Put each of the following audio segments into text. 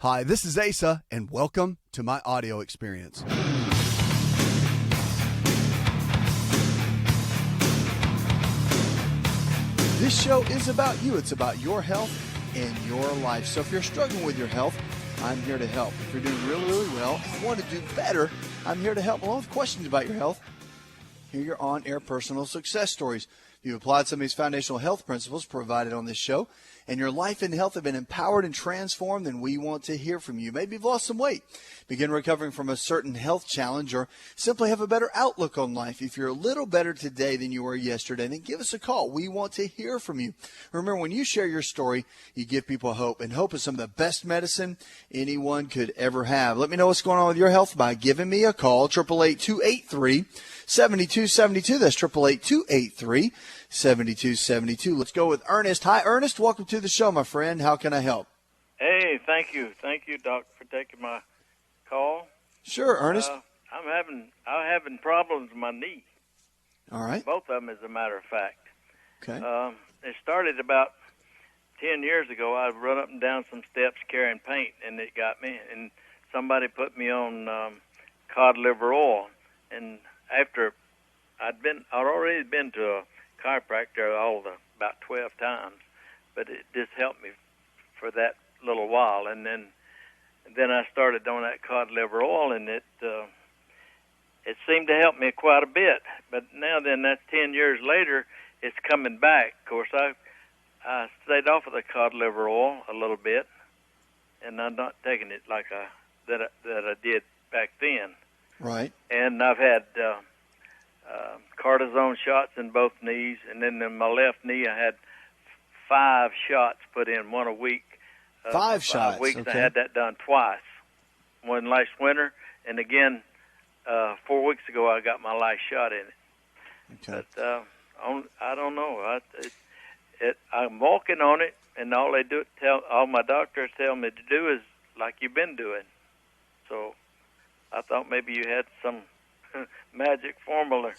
Hi, this is Asa, and welcome to my audio experience. This show is about you. It's about your health and your life. So if you're struggling with your health, I'm here to help. If you're doing really, really well and want to do better, I'm here to help. Along with questions about your health, hear your on-air personal success stories. If you applied some of these foundational health principles provided on this show, and your life and health have been empowered and transformed, then we want to hear from you. Maybe you've lost some weight, begin recovering from a certain health challenge, or simply have a better outlook on life. If you're a little better today than you were yesterday, then give us a call. We want to hear from you. Remember, when you share your story, you give people hope, and hope is some of the best medicine anyone could ever have. Let me know what's going on with your health by giving me a call, 888-283-7272. That's 888-283-7272. Let's go with Ernest. Hi, Ernest. Welcome to the show, my friend. How can I help? Hey, thank you. Thank you, Doc, for taking my call. Sure, Ernest. I'm having problems with my knee. All right. Both of them, as a matter of fact. Okay. It started about 10 years ago. I'd run up and down some steps carrying paint, and it got me. And somebody put me on cod liver oil. And after I'd already been to a chiropractor about 12 times, but it just helped me for that little while. And then I started on that cod liver oil, and it seemed to help me quite a bit. But now then, that's 10 years later, it's coming back. Of course, I stayed off of the cod liver oil a little bit, and I'm not taking it like that I did back then. Right. And I've had cortisone shots in both knees, and then in my left knee I had 5 shots put in, one a week. 5 shots. 5 weeks. Okay. I had that done twice. One last winter, and again 4 weeks ago I got my last shot in it. Okay. But I don't know. I'm walking on it, and all my doctors tell me to do is like you've been doing. So I thought maybe you had some magic formula.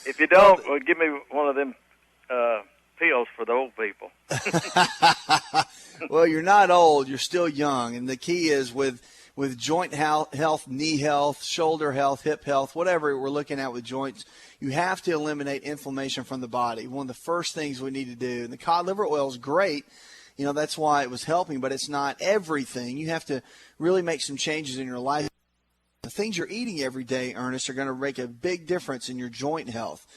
If you don't, well, give me one of them pills for the old people. Well, you're not old. You're still young. And the key is with joint health, knee health, shoulder health, hip health, whatever we're looking at with joints, you have to eliminate inflammation from the body. One of the first things we need to do. And the cod liver oil is great. You know, that's why it was helping, but it's not everything. You have to really make some changes in your life. The things you're eating every day, Ernest, are going to make a big difference in your joint health.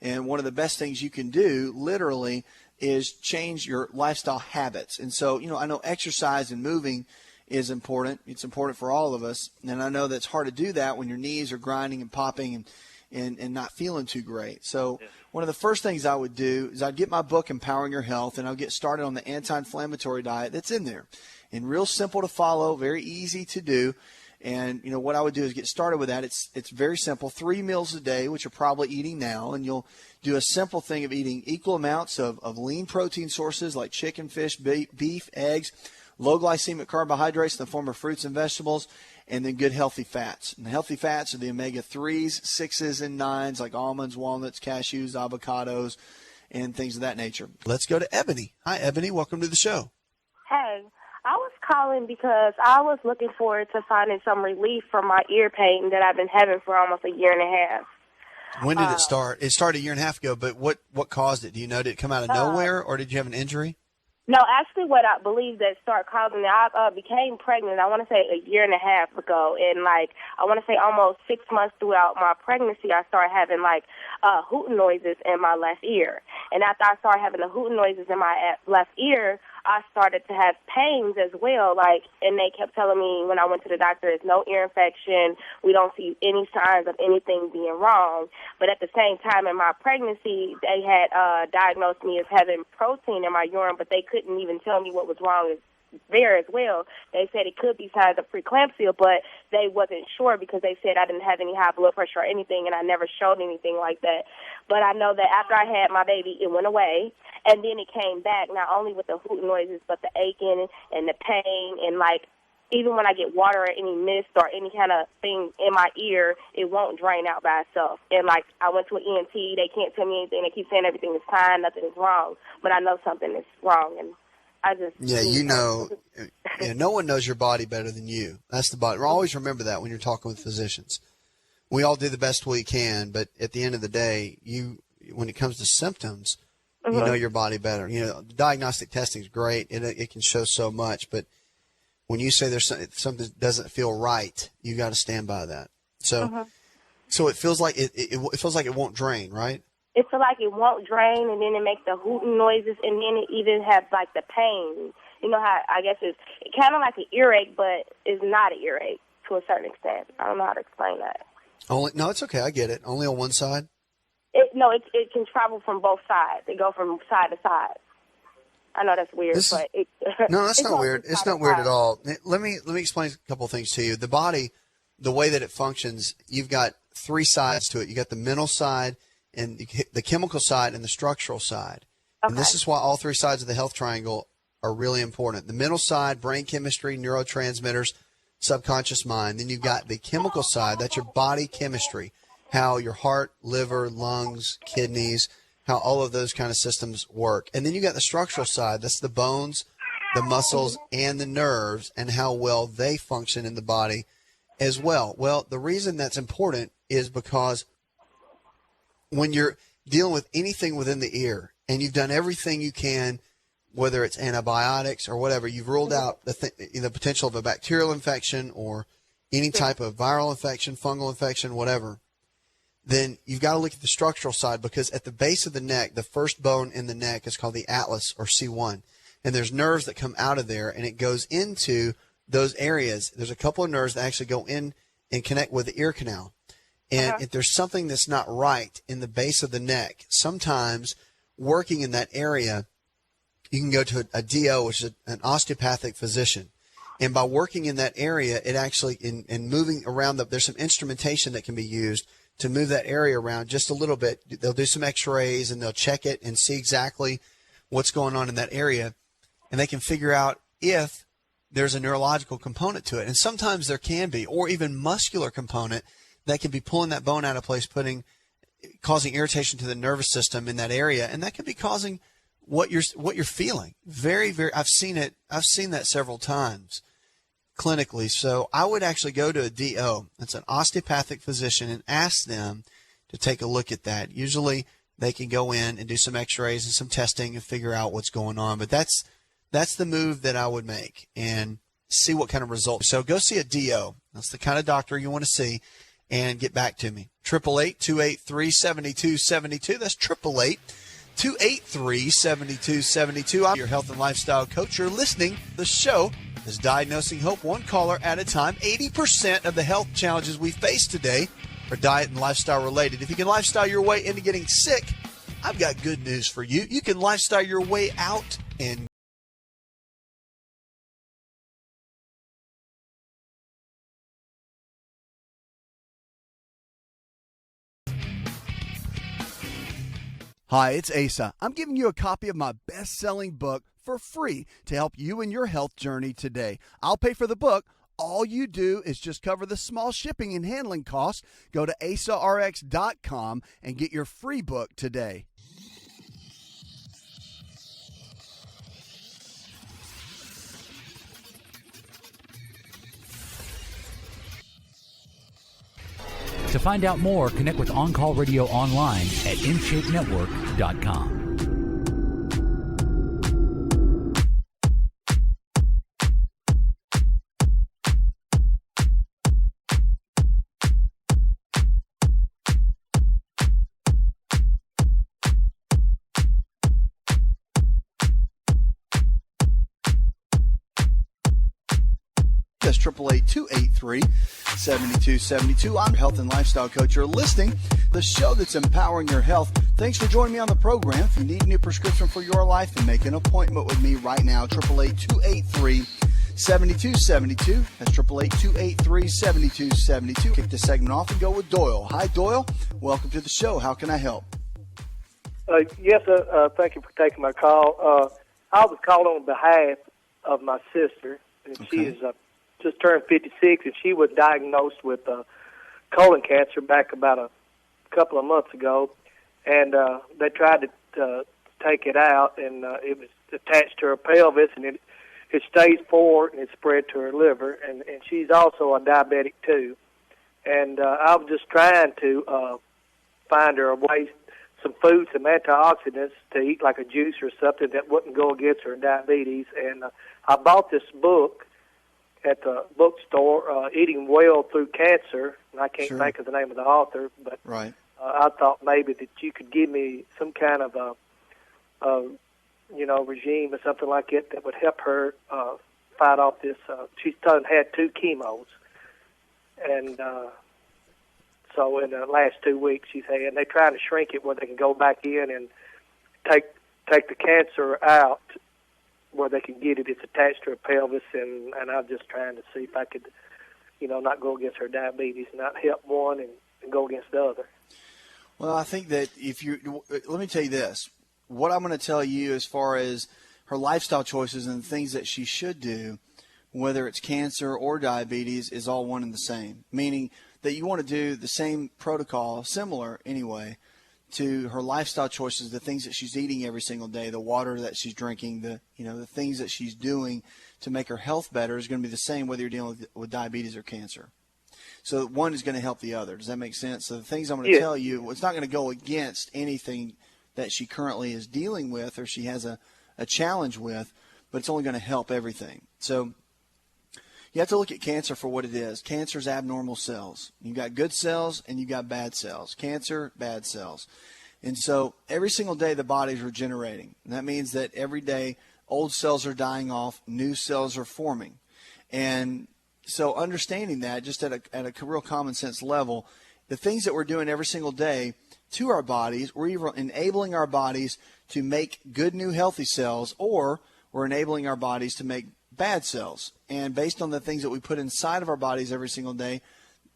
And one of the best things you can do, literally, is change your lifestyle habits. And so, you know, I know exercise and moving is important. It's important for all of us. And I know that's hard to do that when your knees are grinding and popping and not feeling too great. So one of the first things I would do is I'd get my book, Empowering Your Health, and I'll get started on the anti-inflammatory diet that's in there. And real simple to follow, very easy to do. And, you know, what I would do is get started with that. It's very simple. 3 meals a day, which you're probably eating now. And you'll do a simple thing of eating equal amounts of lean protein sources like chicken, fish, beef, eggs, low glycemic carbohydrates in the form of fruits and vegetables, and then good healthy fats. And the healthy fats are the omega-3s, 6s, and 9s like almonds, walnuts, cashews, avocados, and things of that nature. Let's go to Ebony. Hi, Ebony. Welcome to the show. Hey. I was calling because I was looking forward to finding some relief from my ear pain that I've been having for almost a year and a half. When did it start? It started a year and a half ago, but what caused it? Do you know? Did it come out of nowhere, or did you have an injury? No, actually what I believe that started causing it, I became pregnant, I want to say a year and a half ago, and I want to say almost 6 months throughout my pregnancy, I started having hooting noises in my left ear. And after I started having the hooting noises in my left ear, I started to have pains as well, and they kept telling me when I went to the doctor, there's no ear infection, we don't see any signs of anything being wrong. But at the same time in my pregnancy, they had diagnosed me as having protein in my urine, but they couldn't even tell me what was wrong there as well. They said it could be signs of preeclampsia, but they wasn't sure because they said I didn't have any high blood pressure or anything, and I never showed anything like that. But I know that after I had my baby, it went away, and then it came back, not only with the hooting noises, but the aching and the pain, and even when I get water or any mist or any kind of thing in my ear, it won't drain out by itself. And I went to an ENT, they can't tell me anything. They keep saying everything is fine, nothing is wrong, but I know something is wrong, and No one knows your body better than you. That's the body. Always remember that when you're talking with physicians. We all do the best we can, but at the end of the day, when it comes to symptoms, you know your body better. Diagnostic testing is great. It can show so much, but when you say there's something that doesn't feel right, you got to stand by that. So, so it feels like it feels like it won't drain, right? It feels like it won't drain, and then it makes the hooting noises, and then it even has like the pain. You know how I guess it's kind of like an earache, but it's not an earache to a certain extent. I don't know how to explain that. No, it's okay. I get it. Only on one side? It can travel from both sides. They go from side to side. I know that's weird, but no, that's not weird. It's not weird at all. Let me explain a couple of things to you. The body, the way that it functions, you've got three sides to it. You got the mental side, and the chemical side, and the structural side. Okay. And this is why all three sides of the health triangle are really important. The mental side, brain chemistry, neurotransmitters, subconscious mind. Then you've got the chemical side, that's your body chemistry, how your heart, liver, lungs, kidneys, how all of those kind of systems work. And then you got the structural side, that's the bones, the muscles, and the nerves, and how well they function in the body as well. Well, the reason that's important is because when you're dealing with anything within the ear, and you've done everything you can, whether it's antibiotics or whatever, you've ruled out the potential of a bacterial infection or any type of viral infection, fungal infection, whatever, then you've got to look at the structural side, because at the base of the neck, the first bone in the neck is called the atlas, or C1. And there's nerves that come out of there, and it goes into those areas. There's a couple of nerves that actually go in and connect with the ear canal. And if there's something that's not right in the base of the neck, sometimes working in that area, you can go to a DO, which is an osteopathic physician. And by working in that area, it actually, in moving around, there's some instrumentation that can be used to move that area around just a little bit. They'll do some x-rays, and they'll check it and see exactly what's going on in that area. And they can figure out if there's a neurological component to it. And sometimes there can be, or even muscular component that can be pulling that bone out of place, causing irritation to the nervous system in that area. And that can be causing what you're feeling. Very, very, I've seen that several times clinically. So I would actually go to a DO, that's an osteopathic physician, and ask them to take a look at that. Usually they can go in and do some x-rays and some testing and figure out what's going on. But that's the move that I would make, and see what kind of results. So go see a DO. That's the kind of doctor you want to see, and get back to me. 888-283-7272. That's 888-283-7272. I'm your health and lifestyle coach. You're listening. The show is Diagnosing Hope, one caller at a time. 80% of the health challenges we face today are diet and lifestyle related. If you can lifestyle your way into getting sick, I've got good news for you. You can lifestyle your way out and Hi, it's Asa. I'm giving you a copy of my best-selling book for free to help you in your health journey today. I'll pay for the book. All you do is just cover the small shipping and handling costs. Go to asarx.com and get your free book today. To find out more, connect with On Call Radio online at InShapeNetwork.com. That's 888-283-7272. I'm your health and lifestyle coach. You're listening to the show that's empowering your health. Thanks for joining me on the program. If you need a new prescription for your life, then make an appointment with me right now. 888-283-7272. That's 888-283-7272. Kick the segment off and go with Doyle. Hi, Doyle. Welcome to the show. How can I help? Yes, thank you for taking my call. I was calling on behalf of my sister, and she is just turned 56, and she was diagnosed with colon cancer back about a couple of months ago, and they tried to take it out, and it was attached to her pelvis, and it stays forward and it's spread to her liver, and she's also a diabetic too. And I was just trying to find her a way, some food, some antioxidants to eat, like a juice or something that wouldn't go against her diabetes. And I bought this book at the bookstore, Eating Well Through Cancer, and I can't think of the name of the author, but Right. I thought maybe that you could give me some kind of a regime or something like it that would help her fight off this. She's had 2 chemos, and so in the last 2 weeks she's had, and they're trying to shrink it where they can go back in and take the cancer out where they can get it. It's attached to her pelvis, and I'm just trying to see if I could, not go against her diabetes, not help one and go against the other. Well, I think that let me tell you this. What I'm going to tell you as far as her lifestyle choices and things that she should do, whether it's cancer or diabetes, is all one and the same. Meaning that you want to do the same protocol, similar anyway, to her lifestyle choices, the things that she's eating every single day, the water that she's drinking, the things that she's doing to make her health better is going to be the same whether you're dealing with diabetes or cancer. So one is going to help the other. Does that make sense? So the things I'm going to tell you, it's not going to go against anything that she currently is dealing with or she has a challenge with, but it's only going to help everything. So you have to look at cancer for what it is. Cancer is abnormal cells. You've got good cells and you've got bad cells. Cancer, bad cells. And so every single day the body's regenerating. And that means that every day old cells are dying off, new cells are forming. And so understanding that just at a real common sense level, the things that we're doing every single day to our bodies, we're either enabling our bodies to make good new healthy cells, or we're enabling our bodies to make bad cells. And based on the things that we put inside of our bodies every single day,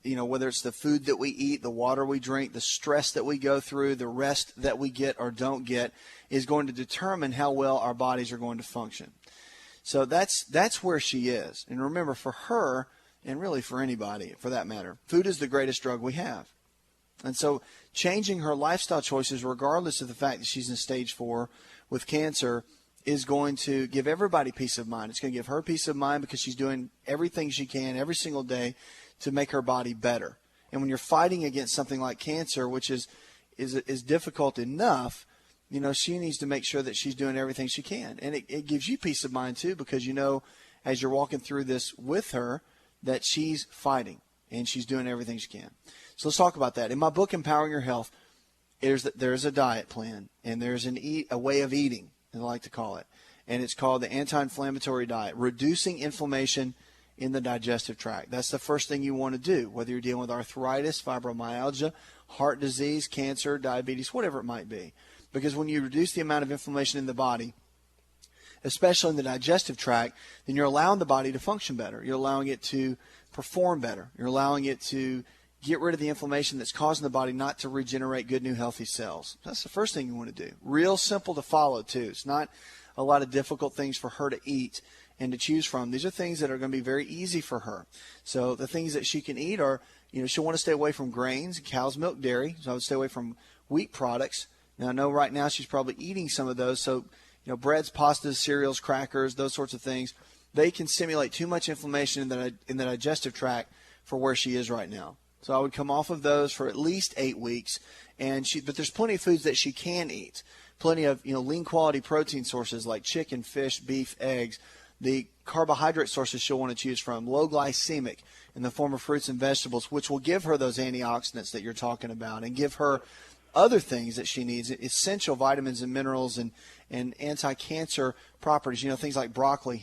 whether it's the food that we eat, the water we drink, the stress that we go through, the rest that we get or don't get, is going to determine how well our bodies are going to function. So that's where she is. And remember, for her, and really for anybody for that matter, food is the greatest drug we have. And so changing her lifestyle choices, regardless of the fact that she's in stage 4 with cancer, is going to give everybody peace of mind. It's going to give her peace of mind because she's doing everything she can every single day to make her body better. And when you're fighting against something like cancer, which is difficult enough, she needs to make sure that she's doing everything she can. And it gives you peace of mind, too, because as you're walking through this with her, that she's fighting and she's doing everything she can. So let's talk about that. In my book, Empowering Your Health, there's a diet plan, and there's a way of eating, as I like to call it. And it's called the anti-inflammatory diet, reducing inflammation in the digestive tract. That's the first thing you want to do, whether you're dealing with arthritis, fibromyalgia, heart disease, cancer, diabetes, whatever it might be. Because when you reduce the amount of inflammation in the body, especially in the digestive tract, then you're allowing the body to function better. You're allowing it to perform better. You're allowing it to get rid of the inflammation that's causing the body not to regenerate good, new, healthy cells. That's the first thing you want to do. Real simple to follow, too. It's not a lot of difficult things for her to eat and to choose from. These are things that are going to be very easy for her. So the things that she can eat are, she'll want to stay away from grains, cow's milk, dairy. So I would stay away from wheat products. Now, I know right now she's probably eating some of those. So, breads, pastas, cereals, crackers, those sorts of things, they can simulate too much inflammation in the digestive tract for where she is right now. So I would come off of those for at least 8 weeks. But there's plenty of foods that she can eat. Plenty of, lean quality protein sources like chicken, fish, beef, eggs. The carbohydrate sources she'll want to choose from, low glycemic in the form of fruits and vegetables, which will give her those antioxidants that you're talking about and give her other things that she needs, essential vitamins and minerals and anti-cancer properties. Things like broccoli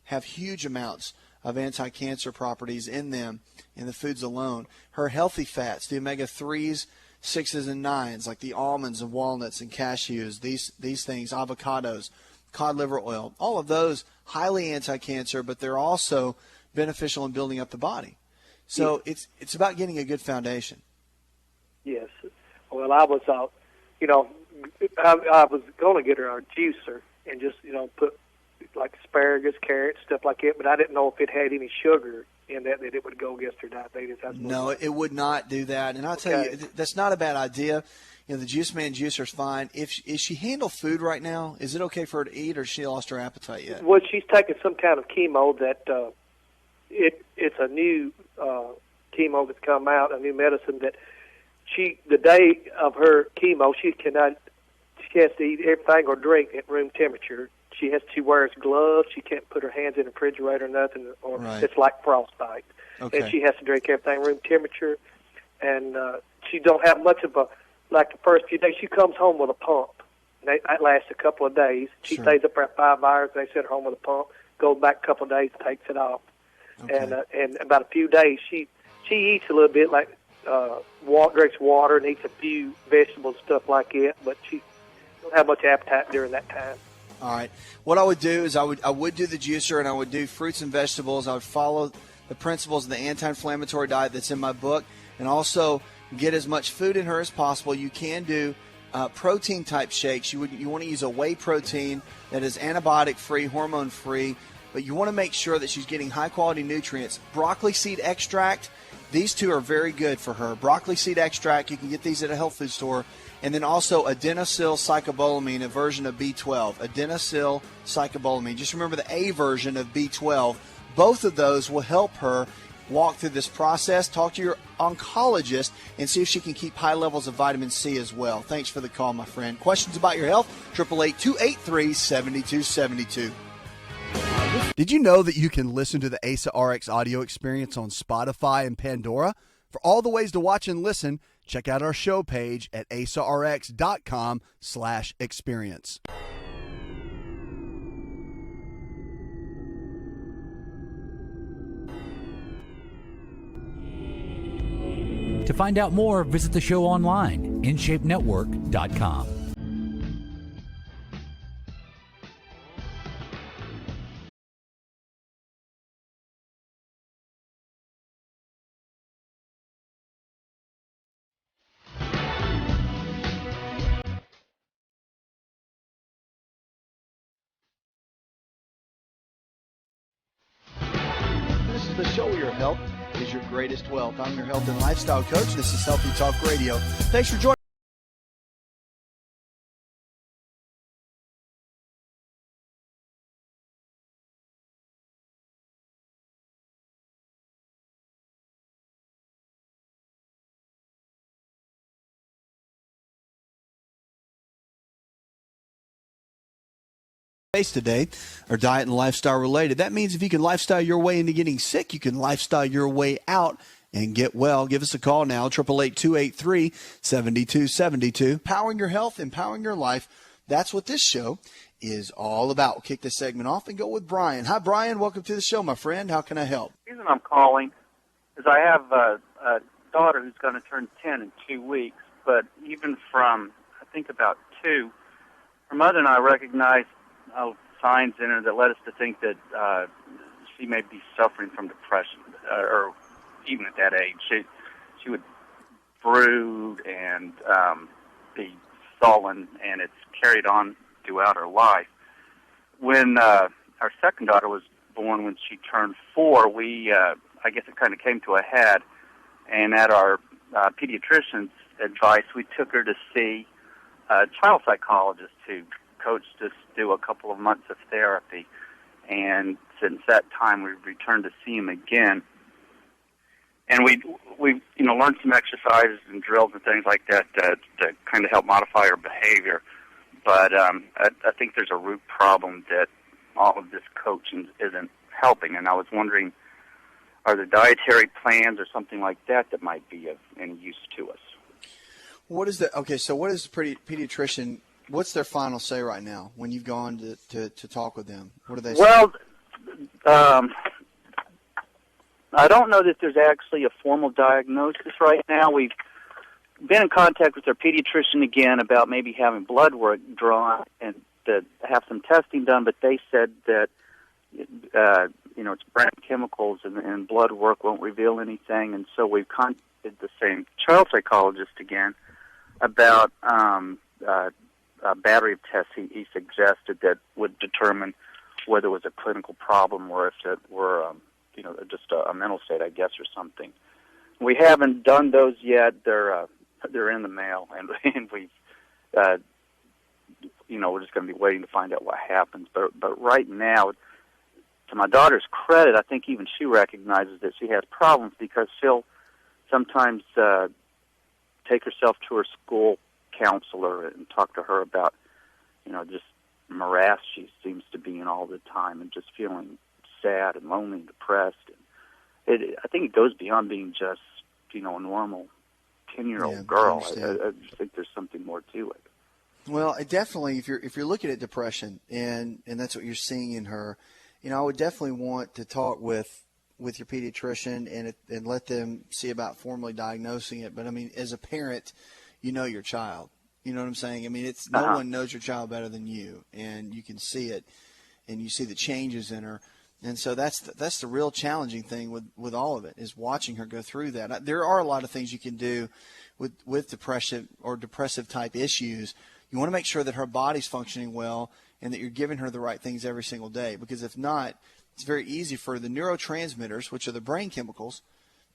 have huge amounts of anti-cancer properties in them in the foods alone. Her healthy fats, the omega-3s, 6s, and 9s, like the almonds and walnuts and cashews, these things, avocados, cod liver oil, all of those highly anti-cancer, but they're also beneficial in building up the body. So it's about getting a good foundation. Yes. Well, I was, I was going to get her a juicer and just, put like asparagus, carrots, stuff like that. But I didn't know if it had any sugar in that it would go against her diabetes. No, it would not do that. And I'll tell you, that's not a bad idea. You know, the Juice Man Juicer's fine. Is she handle food right now? Is it okay for her to eat, or has she lost her appetite yet? Well, she's taking some kind of chemo that it's a new chemo that's come out, a new medicine that the day of her chemo, she has to eat everything or drink at room temperature. She wears gloves. She can't put her hands in the refrigerator or nothing, or it's like frostbite. Okay. And she has to drink everything room temperature. And she don't have much of like the first few days, she comes home with a pump. And that lasts a couple of days. She stays up there 5 hours. They send her home with a pump. Goes back a couple of days, takes it off. Okay. And about a few days, she eats a little bit, like drinks water and eats a few vegetables, stuff like that. But she don't have much appetite during that time. All right. What I would do is I would do the juicer, and I would do fruits and vegetables. I would follow the principles of the anti-inflammatory diet that's in my book, and also get as much food in her as possible. You can do protein-type shakes. You want to use a whey protein that is antibiotic-free, hormone-free, but you want to make sure that she's getting high-quality nutrients. Broccoli seed extract, these two are very good for her. Broccoli seed extract, you can get these at a health food store. And then also adenosyl cyclobolamine, a version of B12. Adenosyl cyclobolamine. Just remember the A version of B12. Both of those will help her walk through this process. Talk to your oncologist and see if she can keep high levels of vitamin C as well. Thanks for the call, my friend. Questions about your health? 888-283-7272. Did you know that you can listen to the ASA RX audio experience on Spotify and Pandora? For all the ways to watch and listen, check out our show page at asarx.com/experience. To find out more, visit the show online, InShapeNetwork.com. This is the show where your health is your greatest wealth. I'm your health and lifestyle coach. This is Healthy Talk Radio. Thanks for joining. Today are diet and lifestyle related. That means if you can lifestyle your way into getting sick, you can lifestyle your way out and get well. Give us a call now, 888-283-7272. Powering your health, empowering your life. That's what this show is all about. We'll kick this segment off and go with Brian. Hi, Brian. Welcome to the show, my friend. How can I help? The reason I'm calling is I have a daughter who's going to turn 10 in 2 weeks, but even from, I think, about 2, her mother and I recognized signs in her that led us to think that she may be suffering from depression, or even at that age. She would brood and be sullen, and it's carried on throughout her life. When our second daughter was born, when she turned 4, I guess it kind of came to a head, and at our pediatrician's advice, we took her to see a child psychologist who coached us do a couple of months of therapy, and since that time we've returned to see him again. And we learned some exercises and drills and things like that to kind of help modify her behavior. But I think there's a root problem that all of this coaching isn't helping, and I was wondering, are there dietary plans or something like that that might be of any use to us? What is the pediatrician? What's their final say right now when you've gone to talk with them? What do they say? Well, I don't know that there's actually a formal diagnosis right now. We've been in contact with our pediatrician again about maybe having blood work drawn and to have some testing done, but they said that it's brain chemicals and blood work won't reveal anything, and so we've contacted the same child psychologist again about a battery of tests he suggested that would determine whether it was a clinical problem or if it were, just a mental state, I guess, or something. We haven't done those yet. They're in the mail, and we've, we're just going to be waiting to find out what happens. But right now, to my daughter's credit, I think even she recognizes that she has problems because she'll sometimes take herself to her school counselor and talk to her about, just morass she seems to be in all the time and just feeling sad and lonely and depressed. And I think it goes beyond being just, a normal 10-year-old girl. I just think there's something more to it. Well, definitely, if you're looking at depression and that's what you're seeing in her, I would definitely want to talk with your pediatrician and let them see about formally diagnosing it. But I mean, as a parent, your child. You know what I'm saying? I mean, it's no one knows your child better than you, and you can see it, and you see the changes in her. And so that's the real challenging thing with all of it, is watching her go through that. There are a lot of things you can do with depression or depressive type issues. You want to make sure that her body's functioning well and that you're giving her the right things every single day, because if not, it's very easy for the neurotransmitters, which are the brain chemicals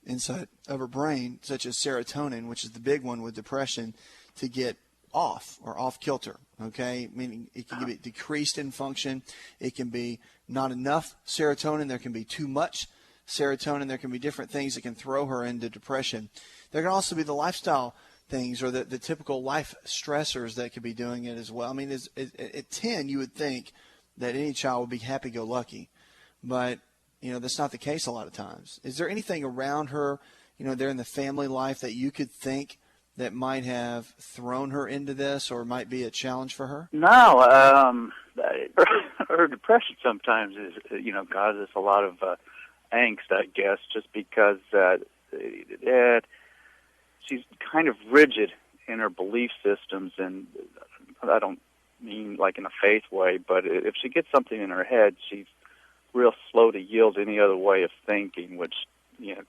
inside of her brain, such as serotonin, which is the big one with depression, to get off kilter, okay? Meaning it can be decreased in function. It can be not enough serotonin. There can be too much serotonin. There can be different things that can throw her into depression. There can also be the lifestyle things or the typical life stressors that could be doing it as well. I mean, at 10, you would think that any child would be happy-go-lucky, but, that's not the case a lot of times. Is there anything around her, there in the family life that you could think that might have thrown her into this or might be a challenge for her? No, her depression sometimes is, causes a lot of angst, I guess, just because she's kind of rigid in her belief systems, and I don't mean like in a faith way, but if she gets something in her head, she's real slow to yield to any other way of thinking, which,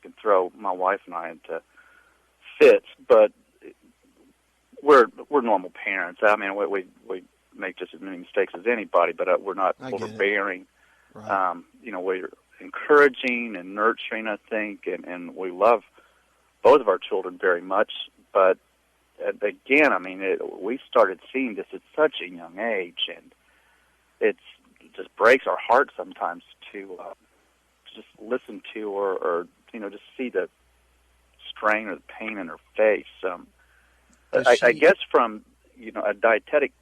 can throw my wife and I into fits, but we're normal parents. I mean, we make just as many mistakes as anybody, but we're not overbearing. Right. We're encouraging and nurturing, I think, and we love both of our children very much. But again, I mean, we started seeing this at such a young age, and it just breaks our heart sometimes to just listen to or just see the strain or the pain in her face. I guess from a dietetic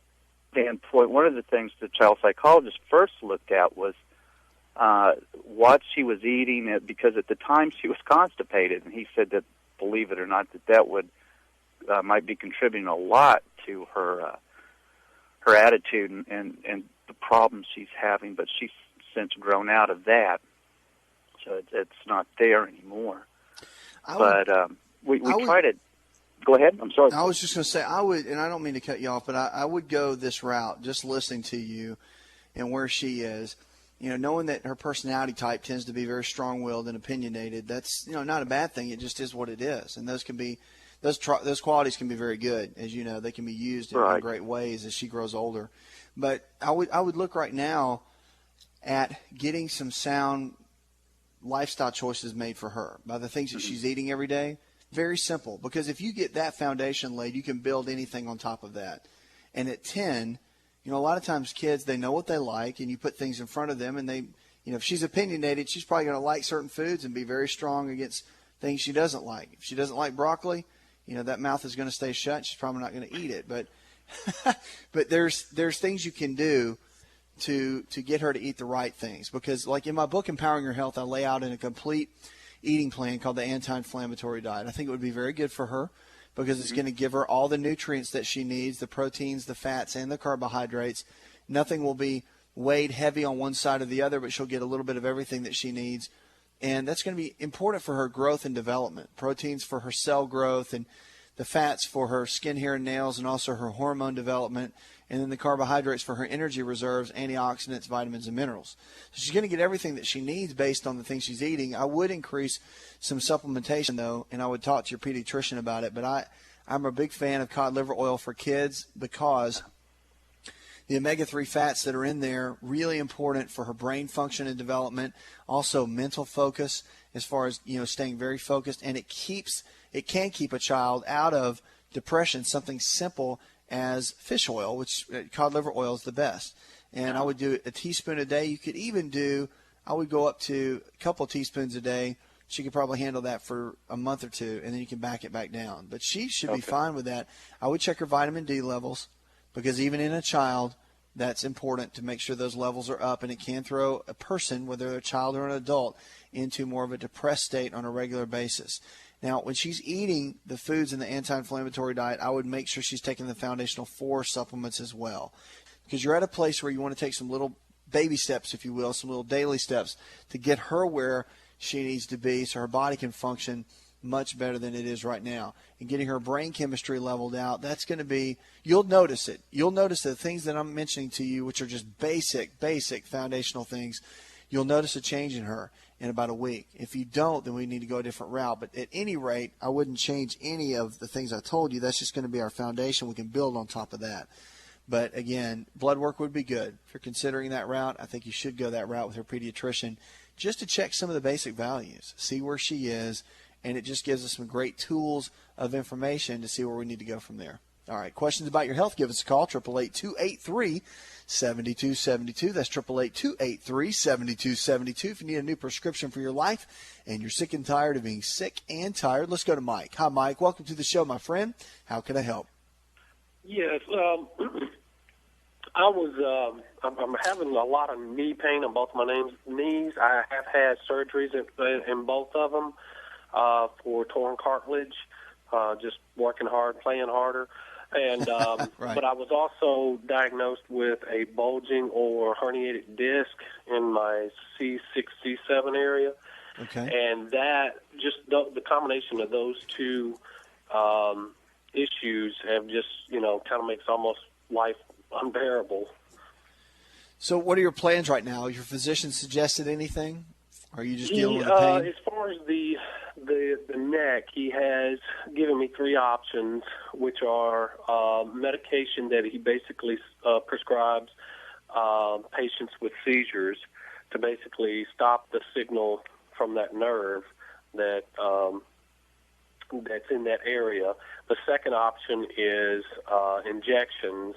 standpoint, one of the things the child psychologist first looked at was what she was eating, because at the time she was constipated, and he said that, believe it or not, that would might be contributing a lot to her attitude and the problems she's having. But she's since grown out of that, so it's not there anymore. We try to. Go ahead. I'm sorry. I was just going to say, I would, and I don't mean to cut you off, but I would go this route, just listening to you and where she is, knowing that her personality type tends to be very strong-willed and opinionated. That's, not a bad thing. It just is what it is. And those qualities can be very good. As you know, they can be used in great ways as she grows older. But I would look right now at getting some sound lifestyle choices made for her by the things that she's eating every day. Very simple, because if you get that foundation laid, you can build anything on top of that. And at 10, a lot of times kids, they know what they like, and you put things in front of them, and they, if she's opinionated, she's probably going to like certain foods and be very strong against things she doesn't like. If she doesn't like broccoli, that mouth is going to stay shut. She's probably not going to eat it. But but there's things you can do to get her to eat the right things, because like in my book, Empowering Your Health, I lay out in a complete eating plan called the anti-inflammatory diet. I think it would be very good for her because it's going to give her all the nutrients that she needs, the proteins, the fats, and the carbohydrates. Nothing will be weighed heavy on one side or the other, but she'll get a little bit of everything that she needs. And that's going to be important for her growth and development. Proteins for her cell growth, and the fats for her skin, hair, and nails, and also her hormone development, and then the carbohydrates for her energy reserves, antioxidants, vitamins, and minerals. So she's going to get everything that she needs based on the things she's eating. I would increase some supplementation, though, and I would talk to your pediatrician about it. But I'm a big fan of cod liver oil for kids because The omega-3 fats that are in there, really important for her brain function and development, also mental focus as far as, staying very focused. And it can keep a child out of depression, something simple as fish oil, which cod liver oil is the best. And I would do a teaspoon a day. You could even I would go up to a couple of teaspoons a day. She could probably handle that for a month or two, and then you can back it back down. But she should be fine with that. I would check her vitamin D levels, because even in a child, that's important to make sure those levels are up, and it can throw a person, whether they're a child or an adult, into more of a depressed state on a regular basis. Now, when she's eating the foods in the anti-inflammatory diet, I would make sure she's taking the Foundational 4 supplements as well, because you're at a place where you want to take some little baby steps, if you will, some little daily steps to get her where she needs to be so her body can function much better than it is right now. And getting her brain chemistry leveled out, that's going to be, you'll notice it. You'll notice the things that I'm mentioning to you, which are just basic foundational things, you'll notice a change in her in about a week. If you don't, then we need to go a different route. But at any rate, I wouldn't change any of the things I told you. That's just going to be our foundation. We can build on top of that. But again, blood work would be good. If you're considering that route, I think you should go that route with her pediatrician just to check some of the basic values, see where she is, and it just gives us some great tools of information to see where we need to go from there. All right, questions about your health, give us a call, 888-283-7272. That's 888-283-7272. If you need a new prescription for your life and you're sick and tired of being sick and tired, let's go to Mike. Hi, Mike. Welcome to the show, my friend. How can I help? Yes, I'm having a lot of knee pain on both my knees. I have had surgeries in both of them for torn cartilage, just working hard, playing harder. And right. But I was also diagnosed with a bulging or herniated disc in my C6, C7 area. Okay. And that, just the combination of those two issues have just, kind of makes almost life unbearable. So what are your plans right now? Has your physician suggested anything? Or are you just dealing with the pain? As far as the neck, he has given me 3 options, which are medication that he basically prescribes patients with seizures to basically stop the signal from that nerve that that's in that area. The second option is injections,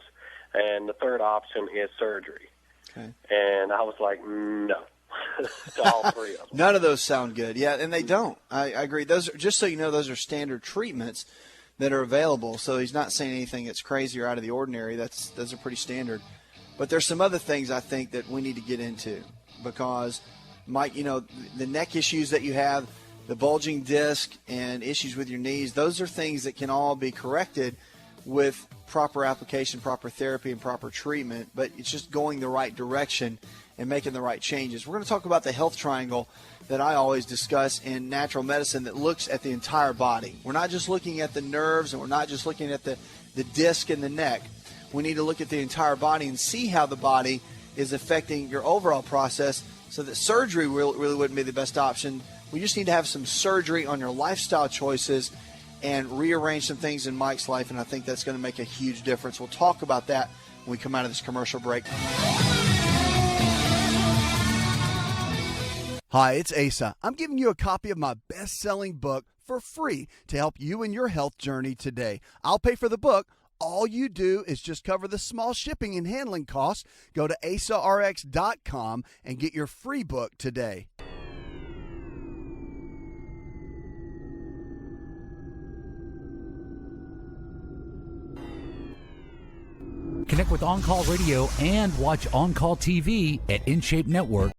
and the third option is surgery. Okay. And I was like, no, to all 3 of them. None of those sound good. Yeah, and they don't. I agree. Those are, just so you know, those are standard treatments that are available. So he's not saying anything that's crazy or out of the ordinary. Those are pretty standard. But there's some other things I think that we need to get into because, Mike, the neck issues that you have, the bulging disc and issues with your knees, those are things that can all be corrected with proper application, proper therapy, and proper treatment, but it's just going the right direction and making the right changes. We're going to talk about the health triangle that I always discuss in natural medicine that looks at the entire body. We're not just looking at the nerves, and we're not just looking at the disc and the neck. We need to look at the entire body and see how the body is affecting your overall process so that surgery really wouldn't be the best option. We just need to have some surgery on your lifestyle choices and rearrange some things in Mike's life, and I think that's going to make a huge difference. We'll talk about that when we come out of this commercial break. Hi, it's Asa. I'm giving you a copy of my best-selling book for free to help you in your health journey today. I'll pay for the book. All you do is just cover the small shipping and handling costs. Go to asarx.com and get your free book today. Connect with On Call Radio and watch On Call TV at InShape Network.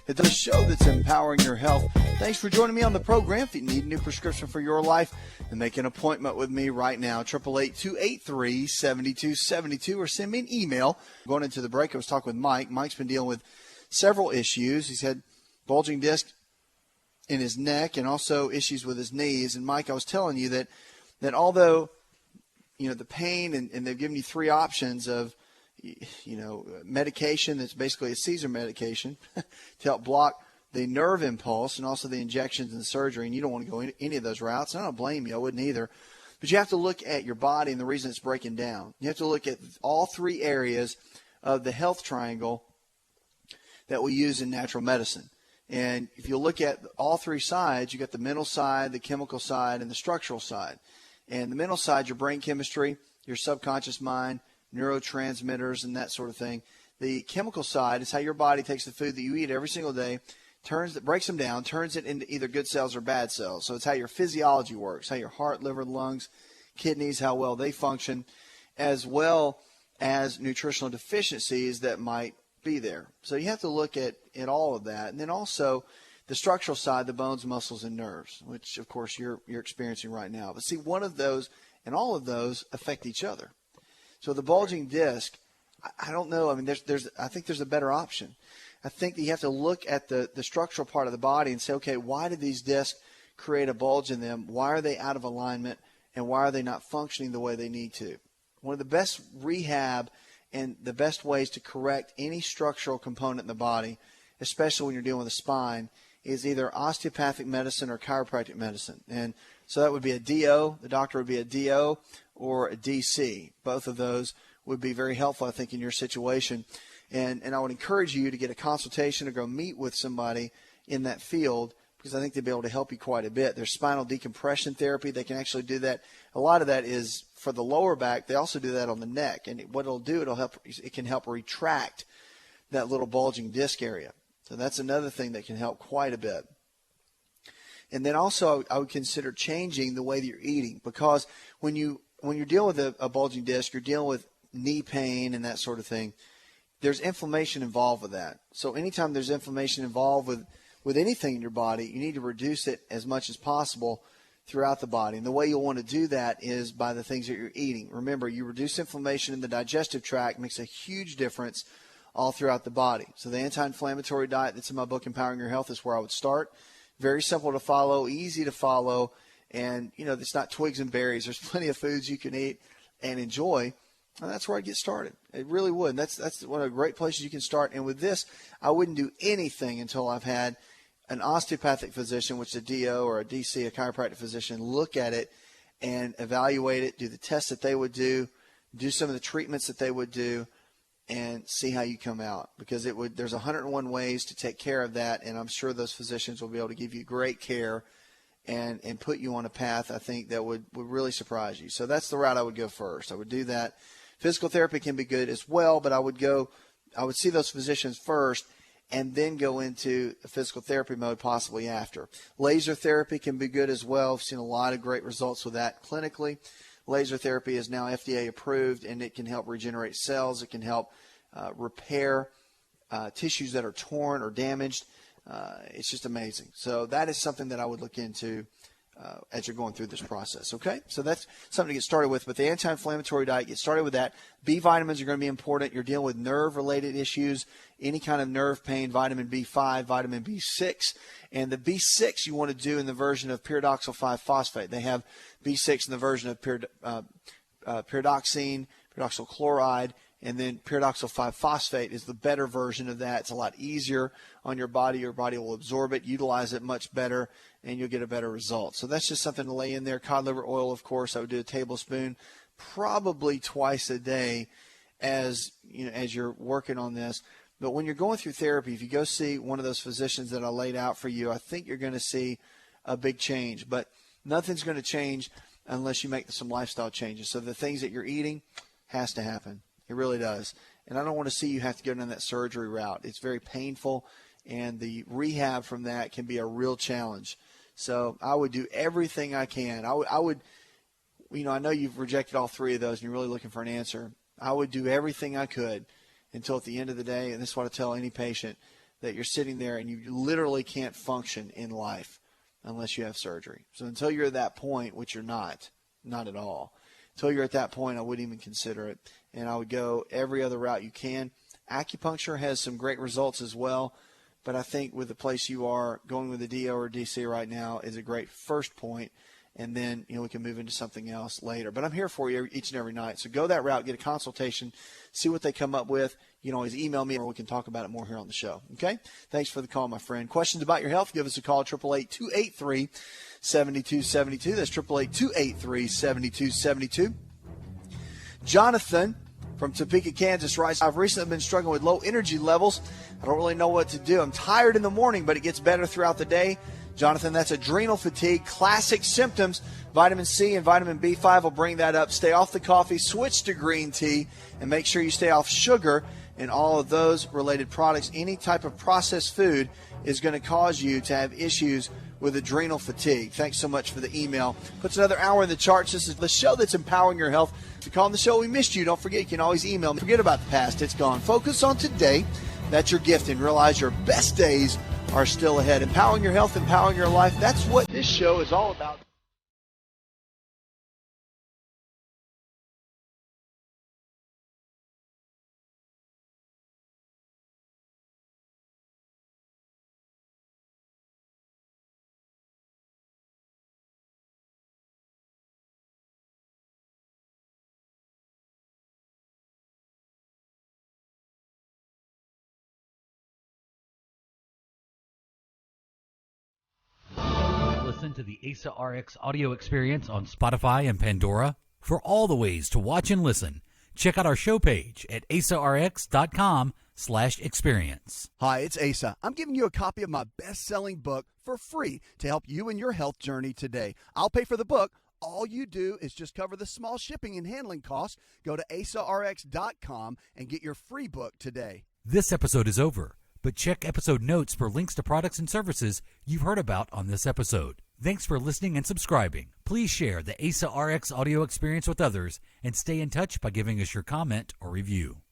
It's a show that's empowering your health. Thanks for joining me on the program. If you need a new prescription for your life, then make an appointment with me right now. 888-283-7272 or send me an email. Going into the break, I was talking with Mike. Mike's been dealing with several issues. He's had bulging disc in his neck and also issues with his knees. And Mike, I was telling you that although, the pain and they've given you 3 options of, medication that's basically a Caesar medication to help block the nerve impulse and also the injections and surgery, and you don't want to go any of those routes. I don't blame you. I wouldn't either. But you have to look at your body and the reason it's breaking down. You have to look at all 3 areas of the health triangle that we use in natural medicine. And if you look at all 3 sides, you got the mental side, the chemical side, and the structural side. And the mental side, your brain chemistry, your subconscious mind, neurotransmitters, and that sort of thing. The chemical side is how your body takes the food that you eat every single day, breaks them down, turns it into either good cells or bad cells. So it's how your physiology works, how your heart, liver, lungs, kidneys, how well they function, as well as nutritional deficiencies that might be there. So you have to look at all of that. And then also the structural side, the bones, muscles, and nerves, which, of course, you're experiencing right now. But see, one of those and all of those affect each other. So the bulging disc, I don't know. I mean, I think there's a better option. I think that you have to look at the structural part of the body and say, okay, why did these discs create a bulge in them? Why are they out of alignment? And why are they not functioning the way they need to? One of the best rehab and the best ways to correct any structural component in the body, especially when you're dealing with the spine, is either osteopathic medicine or chiropractic medicine. And so that would be a DO. The doctor would be a DO or a DC. Both of those would be very helpful, I think, in your situation. And I would encourage you to get a consultation or go meet with somebody in that field, because I think they'll be able to help you quite a bit. There's spinal decompression therapy. They can actually do that. A lot of that is for the lower back. They also do that on the neck. And what it'll do, it can help retract that little bulging disc area. So that's another thing that can help quite a bit. And then also I would consider changing the way that you're eating, because when you're dealing with a bulging disc, you're dealing with knee pain and that sort of thing. There's inflammation involved with that. So anytime there's inflammation involved with anything in your body, you need to reduce it as much as possible throughout the body. And the way you'll want to do that is by the things that you're eating. Remember, you reduce inflammation in the digestive tract, makes a huge difference all throughout the body. So the anti-inflammatory diet that's in my book, Empowering Your Health, is where I would start. Very simple to follow, easy to follow, and, it's not twigs and berries. There's plenty of foods you can eat and enjoy, and that's where I'd get started. It really would. And that's one of the great places you can start. And with this, I wouldn't do anything until I've had an osteopathic physician, which is a DO or a DC, a chiropractic physician, look at it and evaluate it, do the tests that they would do some of the treatments that they would do, and see how you come out. Because there's 101 ways to take care of that, and I'm sure those physicians will be able to give you great care and put you on a path, I think, that would really surprise you. So that's the route I would go first. I would do that. Physical therapy can be good as well, but I would see those physicians first and then go into a physical therapy mode possibly after. Laser therapy can be good as well. I've seen a lot of great results with that clinically. Laser therapy is now FDA approved, and it can help regenerate cells. It can help repair tissues that are torn or damaged. It's just amazing. So that is something that I would look into as you're going through this process. Okay, so that's something to get started with. But the anti-inflammatory diet, get started with that. B vitamins are going to be important. You're dealing with nerve-related issues, any kind of nerve pain, vitamin B5, vitamin B6. And the B6 you want to do in the version of pyridoxal 5-phosphate. They have B6 in the version of pyridoxine, pyridoxal chloride, and then pyridoxal 5-phosphate is the better version of that. It's a lot easier on your body. Your body will absorb it, utilize it much better, and you'll get a better result. So that's just something to lay in there. Cod liver oil, of course, I would do a tablespoon probably twice a day as you're working on this. But when you're going through therapy, if you go see one of those physicians that I laid out for you, I think you're going to see a big change. But nothing's going to change unless you make some lifestyle changes. So the things that you're eating has to happen. It really does. And I don't want to see you have to go down that surgery route. It's very painful, and the rehab from that can be a real challenge. So I would do everything I can. I would, I know you've rejected all 3 of those and you're really looking for an answer. I would do everything I could until at the end of the day, and this is what I tell any patient, that you're sitting there and you literally can't function in life unless you have surgery. So until you're at that point, which you're not at all, until you're at that point, I wouldn't even consider it. And I would go every other route you can. Acupuncture has some great results as well, but I think with the place you are, going with the DO or DC right now is a great first point. And then, we can move into something else later. But I'm here for you each and every night. So go that route, get a consultation, see what they come up with. You can always email me or we can talk about it more here on the show. Okay? Thanks for the call, my friend. Questions about your health, give us a call, 888-283-7272. That's 888-283-7272. Jonathan from Topeka, Kansas writes, I've recently been struggling with low energy levels. I don't really know what to do. I'm tired in the morning, but it gets better throughout the day. Jonathan, that's adrenal fatigue, classic symptoms. Vitamin C and vitamin B5 will bring that up. Stay off the coffee, switch to green tea, and make sure you stay off sugar and all of those related products. Any type of processed food is going to cause you to have issues with adrenal fatigue. Thanks so much for the email. Puts another hour in the charts. This is the show that's empowering your health. To call the show, we missed you. Don't forget, you can always email me. Forget about the past. It's gone. Focus on today. That's your gift, and realize your best days are still ahead. Empowering your health, empowering your life. That's what this show is all about. Listen to the ASA RX audio experience on Spotify and Pandora. For all the ways to watch and listen, check out our show page at asarx.com/experience. Hi, it's Asa. I'm giving you a copy of my best-selling book for free to help you in your health journey today. I'll pay for the book. All you do is just cover the small shipping and handling costs. Go to asarx.com and get your free book today. This episode is over, but check episode notes for links to products and services you've heard about on this episode. Thanks for listening and subscribing. Please share the ASA RX audio experience with others and stay in touch by giving us your comment or review.